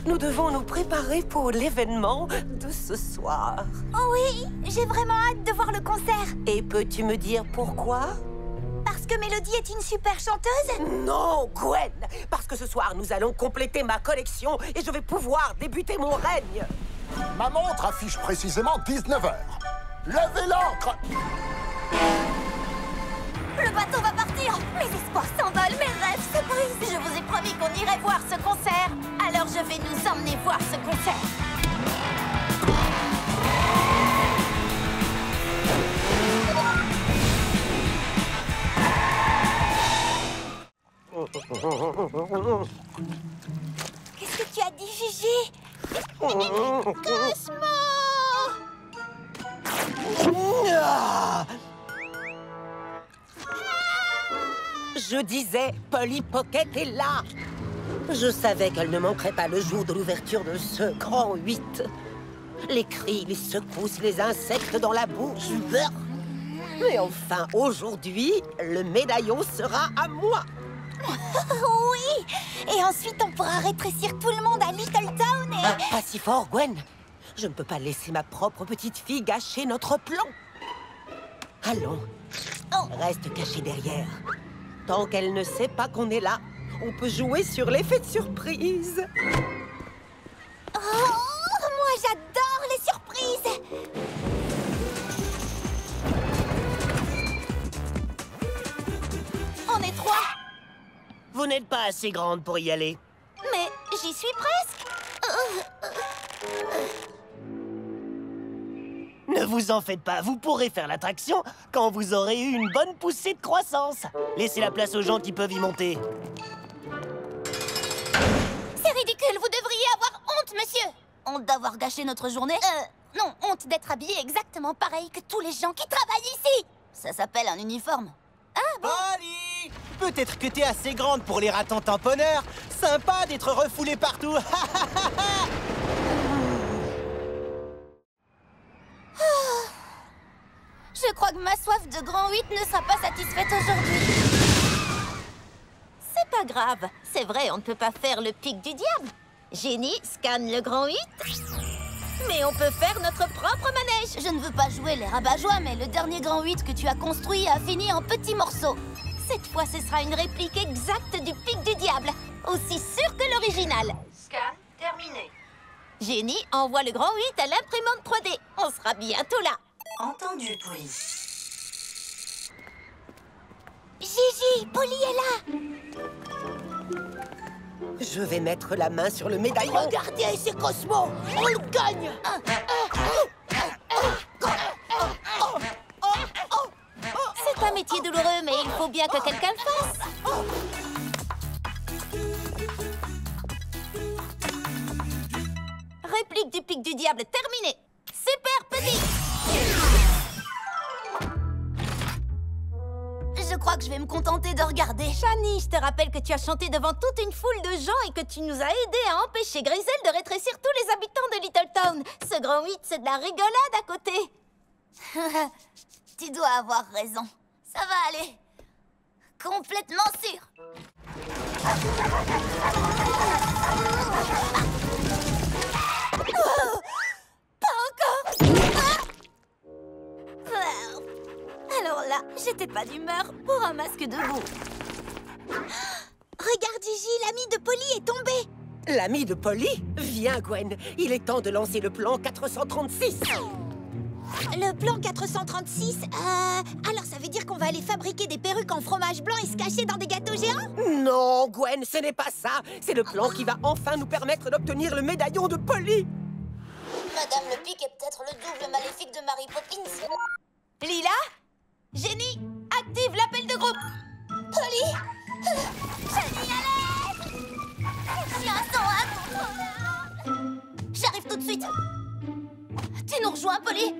Nous devons nous préparer pour l'événement de ce soir. Oh oui, j'ai vraiment hâte de voir le concert. Et peux-tu me dire pourquoi? Parce que Mélodie est une super chanteuse? Non, Gwen! Parce que ce soir, nous allons compléter ma collection et je vais pouvoir débuter mon règne. Ma montre affiche précisément 19h. Levez l'ancre! Le bateau va partir. Mes espoirs s'envolent, mes rêves se brisent. Je vous ai promis qu'on irait voir ce concert. Alors je vais nous emmener voir ce concert. Qu'est-ce que tu as dit, Gigi? Cosmo! Je disais, Polly Pocket est là. Je savais qu'elle ne manquerait pas le jour de l'ouverture de ce grand 8. Les cris, les secousses, les insectes dans la bouche. Mais enfin, aujourd'hui, le médaillon sera à moi. Oui! Et ensuite, on pourra rétrécir tout le monde à Little Town et... Pas si fort, Gwen. Je ne peux pas laisser ma propre petite fille gâcher notre plan. Allons, reste cachée derrière. Tant qu'elle ne sait pas qu'on est là, on peut jouer sur l'effet de surprise. Oh, moi j'adore les surprises! On est 3. Vous n'êtes pas assez grande pour y aller. Mais j'y suis presque. Ne vous en faites pas, vous pourrez faire l'attraction quand vous aurez eu une bonne poussée de croissance. Laissez la place aux gens qui peuvent y monter. C'est ridicule, vous devriez avoir honte, monsieur. Honte d'avoir gâché notre journée? Non, honte d'être habillé exactement pareil que tous les gens qui travaillent ici. Ça s'appelle un uniforme. Ah bon? Polly! Peut-être que t'es assez grande pour les ratons tamponneurs. Sympa d'être refoulée partout. Je crois que ma soif de grand 8 ne sera pas satisfaite aujourd'hui. C'est pas grave. C'est vrai, on ne peut pas faire le pic du diable. Génie, scanne le grand 8. Mais on peut faire notre propre manège. Je ne veux pas jouer les rabat-joie, mais le dernier grand 8 que tu as construit a fini en petits morceaux. Cette fois, ce sera une réplique exacte du pic du diable. Aussi sûr que l'original. Scan terminé. Génie, envoie le grand 8 à l'imprimante 3D. On sera bientôt là. Entendu, Polly. Gigi, Polly est là. Je vais mettre la main sur le médaillon. Regardez, c'est Cosmo. On le gagne. C'est un métier douloureux, mais il faut bien que quelqu'un le fasse. Réplique du pic du diable terminée. Super petit. Je crois que je vais me contenter de regarder. Shani, je te rappelle que tu as chanté devant toute une foule de gens et que tu nous as aidés à empêcher Grisel de rétrécir tous les habitants de Little Town. Ce grand 8, c'est de la rigolade à côté. Tu dois avoir raison. Ça va aller. Complètement sûr. Oh, pas encore. Alors là, j'étais pas d'humeur pour un masque de boue. Regarde, Gigi, l'ami de Polly est tombé. L'ami de Polly? Viens, Gwen. Il est temps de lancer le plan 436. Le plan 436, alors ça veut dire qu'on va aller fabriquer des perruques en fromage blanc et se cacher dans des gâteaux géants? Non, Gwen, ce n'est pas ça. C'est le plan qui va enfin nous permettre d'obtenir le médaillon de Polly. Madame le Pic est peut-être le double maléfique de Mary Poppins. Lila? Génie, active l'appel de groupe. Polly? Génie, à l'aide! Ces chiens sont incontrôlables. J'arrive tout de suite. Tu nous rejoins, Polly?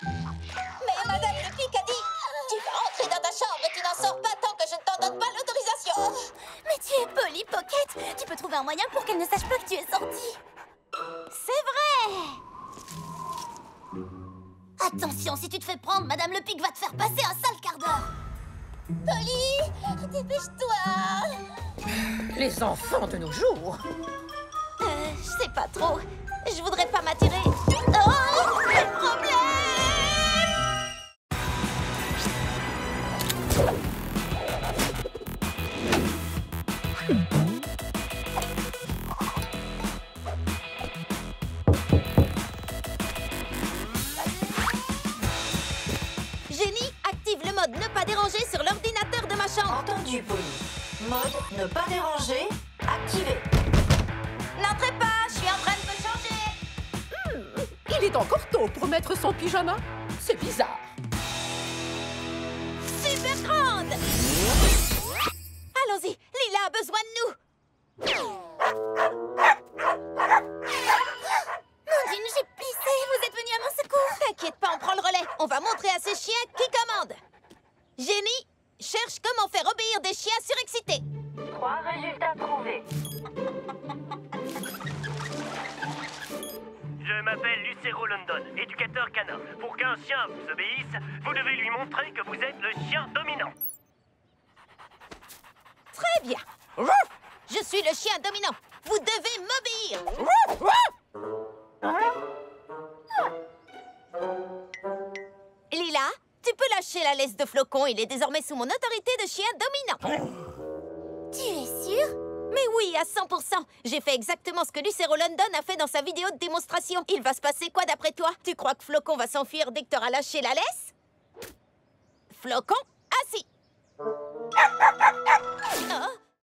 Mais Madame le Pic a dit... Tu vas entrer dans ta chambre et tu n'en sors pas tant que je ne t'en donne pas l'autorisation. Mais tu es Polly Pocket. Tu peux trouver un moyen pour qu'elle ne sache pas que tu es sortie. C'est vrai. Attention, si tu te fais prendre, Madame le Pic va te faire passer un sale quart d'heure. Polly, dépêche-toi. Les enfants de nos jours. Je sais pas trop. Je voudrais pas m'attirer. Oh, quel problème! Génie, active le mode ne pas déranger sur l'ordinateur de ma chambre. Entendu, Polly. Mode ne pas déranger, activé. N'entrez pas, je suis en train de me changer. Il est encore tôt pour mettre son pyjama. C'est bizarre. Super grande. Allons-y, Lila a besoin de nous. Nadine, j'ai pissé. Vous êtes venu à mon secours. T'inquiète pas, on prend le relais. On va montrer à ces chiens qui commande. Génie, cherche comment faire obéir des chiens surexcités. 3 résultats trouvés. Je Je m'appelle Lucero London, éducateur canin. Pour qu'un chien vous obéisse, vous devez lui montrer que vous êtes le chien dominant. Très bien. Je suis le chien dominant. Vous devez m'obéir. Lila, tu peux lâcher la laisse de Flocon. Il est désormais sous mon autorité de chien dominant. Tu es sûr? Mais oui, à 100%. J'ai fait exactement ce que Lucero London a fait dans sa vidéo de démonstration. Il va se passer quoi d'après toi? Tu crois que Flocon va s'enfuir dès que t'auras lâché la laisse? Flocon, assis. Oh.